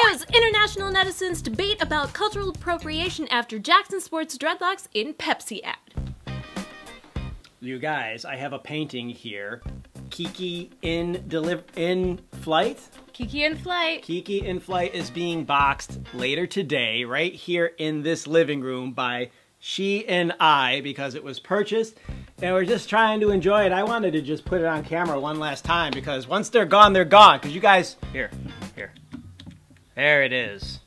news! International netizens debate about cultural appropriation after Jackson sports dreadlocks in Pepsi ad. You guys, I have a painting here. Kiki in flight? Kiki in flight. Kiki in flight is being boxed later today, right here in this living room by she and I, because it was purchased. And we're just trying to enjoy it. I wanted to just put it on camera one last time because once they're gone, they're gone. Because you guys, here. There it is.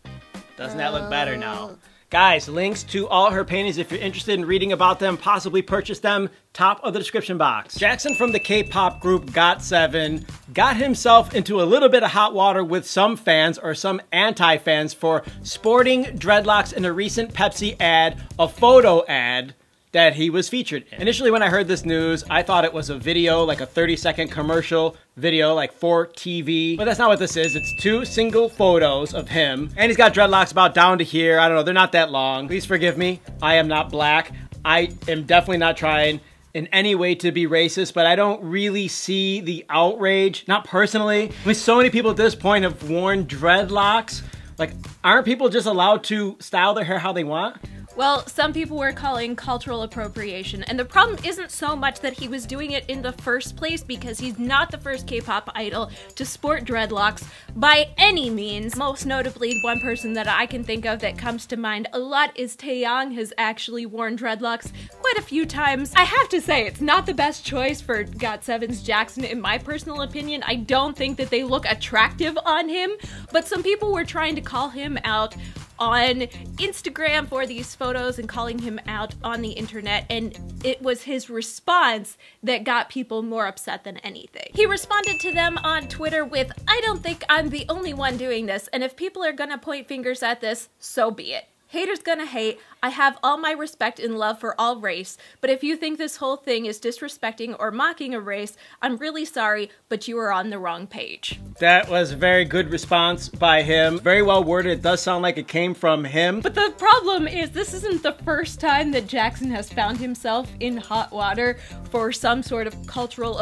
Doesn't that look better now? Guys, links to all her paintings if you're interested in reading about them, possibly purchase them, top of the description box. Jackson from the K-pop group GOT7 got himself into a little bit of hot water with some fans or some anti-fans for sporting dreadlocks in a recent Pepsi ad, a photo ad that he was featured in. Initially when I heard this news, I thought it was a video, like a 30-second commercial video, like for TV. But that's not what this is. It's two single photos of him. And he's got dreadlocks about down to here. I don't know, they're not that long. Please forgive me. I am not black. I am definitely not trying in any way to be racist, but I don't really see the outrage, not personally. I mean, so many people at this point have worn dreadlocks. Like, aren't people just allowed to style their hair how they want? Well, some people were calling cultural appropriation, and the problem isn't so much that he was doing it in the first place, because he's not the first K-pop idol to sport dreadlocks by any means. Most notably, one person that I can think of that comes to mind a lot is Taeyang has actually worn dreadlocks quite a few times. I have to say, it's not the best choice for GOT7's Jackson in my personal opinion. I don't think that they look attractive on him, but some people were trying to call him out on Instagram for these photos and calling him out on the internet, and it was his response that got people more upset than anything. He responded to them on Twitter with, "I don't think I'm the only one doing this, and if people are gonna point fingers at this, so be it. Haters gonna hate. I have all my respect and love for all race, but if you think this whole thing is disrespecting or mocking a race, I'm really sorry, but you are on the wrong page." That was a very good response by him. Very well worded. It does sound like it came from him. But the problem is this isn't the first time that Jackson has found himself in hot water for some sort of cultural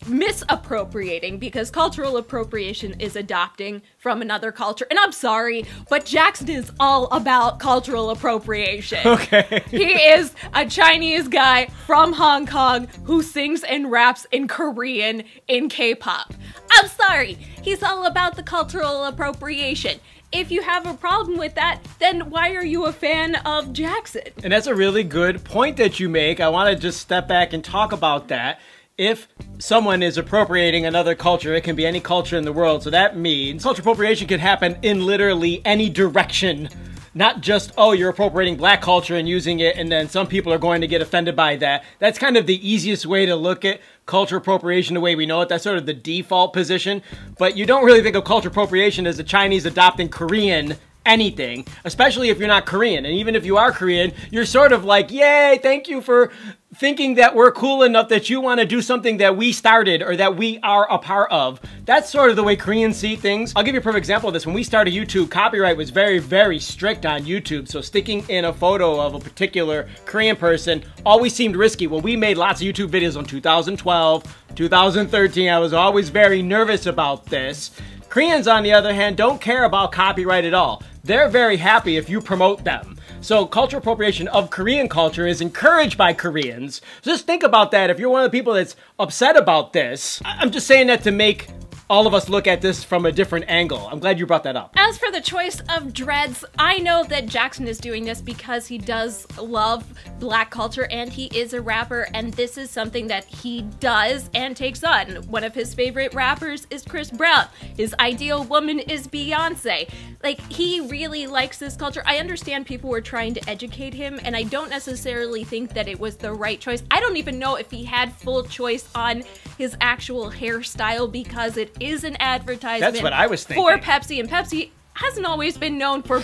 misappropriating, because cultural appropriation is adopting from another culture. And I'm sorry, but Jackson is all about cultural appropriation. Okay. He is a Chinese guy from Hong Kong who sings and raps in Korean in K-pop. I'm sorry, he's all about the cultural appropriation. If you have a problem with that, then why are you a fan of Jackson? And that's a really good point that you make. I want to just step back and talk about that. If someone is appropriating another culture, it can be any culture in the world, so that means culture appropriation can happen in literally any direction. Not just, oh, you're appropriating black culture and using it, and then some people are going to get offended by that. That's kind of the easiest way to look at culture appropriation the way we know it. That's sort of the default position. But you don't really think of culture appropriation as the Chinese adopting Korean anything, especially if you're not Korean. And even if you are Korean, you're sort of like, yay, thank you for thinking that we're cool enough that you want to do something that we started or that we are a part of. That's sort of the way Koreans see things. I'll give you a perfect example of this. When we started YouTube, copyright was very, very strict on YouTube. So sticking in a photo of a particular Korean person always seemed risky. When we made lots of YouTube videos on 2012, 2013, I was always very nervous about this. Koreans, on the other hand, don't care about copyright at all. They're very happy if you promote them. So cultural appropriation of Korean culture is encouraged by Koreans. Just think about that. If you're one of the people that's upset about this, I'm just saying that to make all of us look at this from a different angle. I'm glad you brought that up. As for the choice of dreads, I know that Jackson is doing this because he does love black culture and he is a rapper, and this is something that he does and takes on. One of his favorite rappers is Chris Brown. His ideal woman is Beyonce. Like, he really likes this culture. I understand people were trying to educate him, and I don't necessarily think that it was the right choice. I don't even know if he had full choice on his actual hairstyle, because it is an advertisement. That's what I was thinking. For Pepsi, and Pepsi hasn't always been known for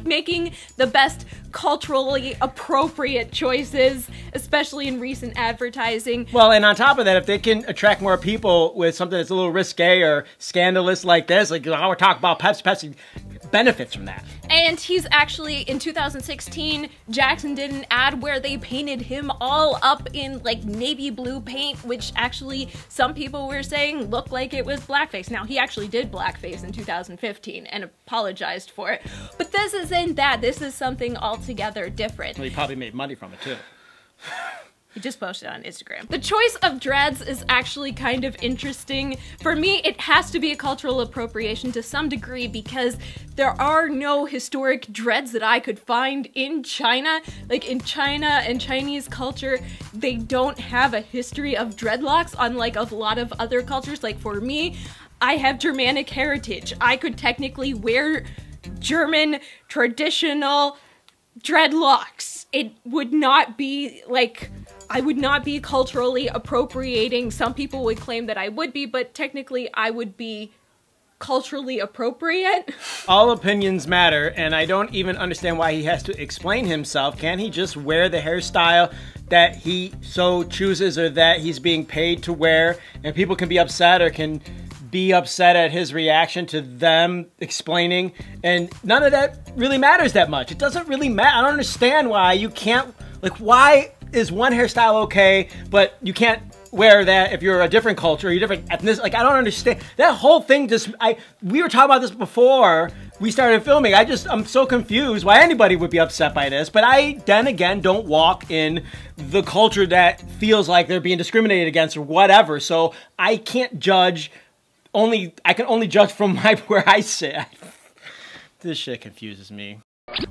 making the best culturally appropriate choices, especially in recent advertising. Well, and on top of that, if they can attract more people with something that's a little risque or scandalous like this, like how we're talking about Pepsi, benefits from that. And he's actually, in 2016, Jackson did an ad where they painted him all up in like navy blue paint, which actually some people were saying looked like it was blackface. Now, he actually did blackface in 2015 and apologized for it. But this isn't that. This is something altogether different. Well, he probably made money from it too. He just posted on Instagram. The choice of dreads is actually kind of interesting. For me, it has to be a cultural appropriation to some degree because there are no historic dreads that I could find in China. Like in China and Chinese culture, they don't have a history of dreadlocks, unlike a lot of other cultures. Like for me, I have Germanic heritage. I could technically wear German traditional dreadlocks. It would not be like, I would not be culturally appropriating. Some people would claim that I would be, but technically I would be culturally appropriate. All opinions matter, and I don't even understand why he has to explain himself. Can't he just wear the hairstyle that he so chooses or that he's being paid to wear, and people can be upset or can be upset at his reaction to them explaining, and none of that really matters that much. It doesn't really matter. I don't understand why you can't, like, why is one hairstyle okay, but you can't wear that if you're a different culture, or you're different ethnicity? Like, I don't understand. That whole thing just, we were talking about this before we started filming. I'm so confused why anybody would be upset by this, but I, then again, don't walk in the culture that feels like they're being discriminated against or whatever, so I can't judge. I can only judge from where I sit. This shit confuses me.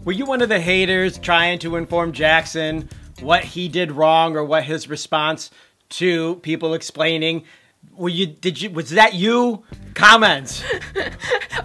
Were you one of the haters trying to inform Jackson what he did wrong or what his response to people explaining? Was that you? Comments.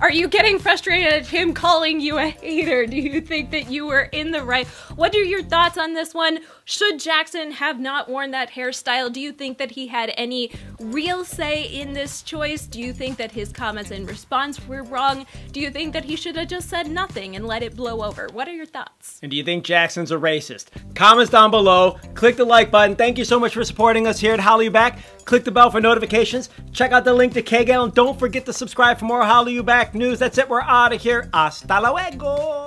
Are you getting frustrated at him calling you a hater? Do you think that you were in the right? What are your thoughts on this one? Should Jackson have not worn that hairstyle? Do you think that he had any real say in this choice? Do you think that his comments in response were wrong? Do you think that he should have just said nothing and let it blow over? What are your thoughts? And do you think Jackson's a racist? Comments down below. Click the like button. Thank you so much for supporting us here at Hallyu Back. Click the bell for notifications. Check out the link to Kgal, and don't forget to subscribe for more Hallyu Back news. That's it. We're out of here. Hasta luego.